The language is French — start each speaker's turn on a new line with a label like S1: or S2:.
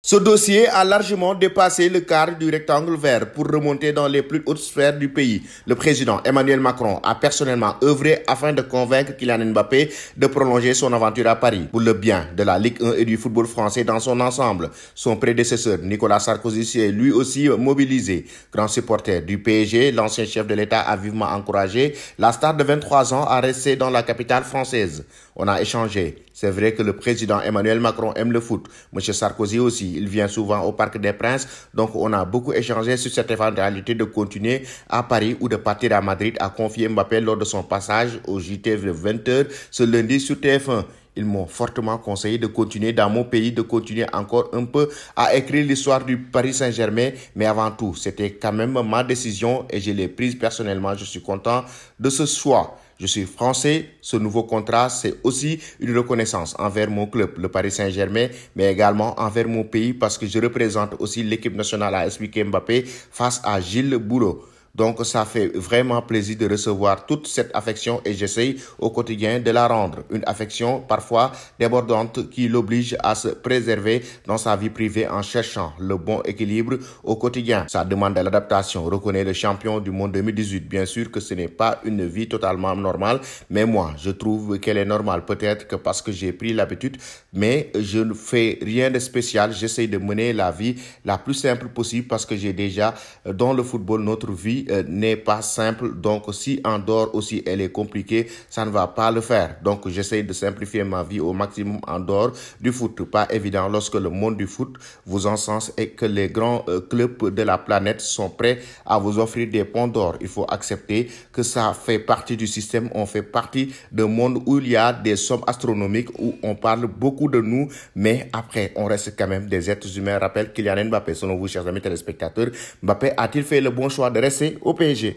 S1: Ce dossier a largement dépassé le cadre du rectangle vert pour remonter dans les plus hautes sphères du pays. Le président Emmanuel Macron a personnellement œuvré afin de convaincre Kylian Mbappé de prolonger son aventure à Paris pour le bien de la Ligue 1 et du football français dans son ensemble. Son prédécesseur Nicolas Sarkozy s'est lui aussi mobilisé. Grand supporter du PSG, l'ancien chef de l'État a vivement encouragé la star de 23 ans à rester dans la capitale française. On a échangé. C'est vrai que le président Emmanuel Macron aime le foot. Monsieur Sarkozy aussi, il vient souvent au Parc des Princes. Donc on a beaucoup échangé sur cette éventualité de continuer à Paris ou de partir à Madrid, a confié Mbappé lors de son passage au JT de 20h ce lundi sur TF1. Ils m'ont fortement conseillé de continuer dans mon pays, de continuer encore un peu à écrire l'histoire du Paris Saint-Germain. Mais avant tout, c'était quand même ma décision et je l'ai prise personnellement. Je suis content de ce choix. Je suis français, ce nouveau contrat, c'est aussi une reconnaissance envers mon club, le Paris Saint-Germain, mais également envers mon pays parce que je représente aussi l'équipe nationale, a expliqué Mbappé face à Gilles Boulot. Donc, ça fait vraiment plaisir de recevoir toute cette affection et j'essaye au quotidien de la rendre. Une affection parfois débordante qui l'oblige à se préserver dans sa vie privée en cherchant le bon équilibre au quotidien. Ça demande de l'adaptation, reconnaît le champion du monde 2018. Bien sûr que ce n'est pas une vie totalement normale, mais moi, je trouve qu'elle est normale. Peut-être que parce que j'ai pris l'habitude, mais je ne fais rien de spécial. J'essaye de mener la vie la plus simple possible parce que j'ai déjà, dans le football, notre vie n'est pas simple, donc si en dehors aussi elle est compliquée, ça ne va pas le faire. Donc j'essaie de simplifier ma vie au maximum en dehors du foot. Pas évident lorsque le monde du foot vous encense et que les grands clubs de la planète sont prêts à vous offrir des ponts d'or. Il faut accepter que ça fait partie du système, on fait partie d'un monde où il y a des sommes astronomiques, où on parle beaucoup de nous, mais après on reste quand même des êtres humains. Rappelle Kylian Mbappé, selon vous chers amis téléspectateurs, Mbappé a-t-il fait le bon choix de rester au PSG?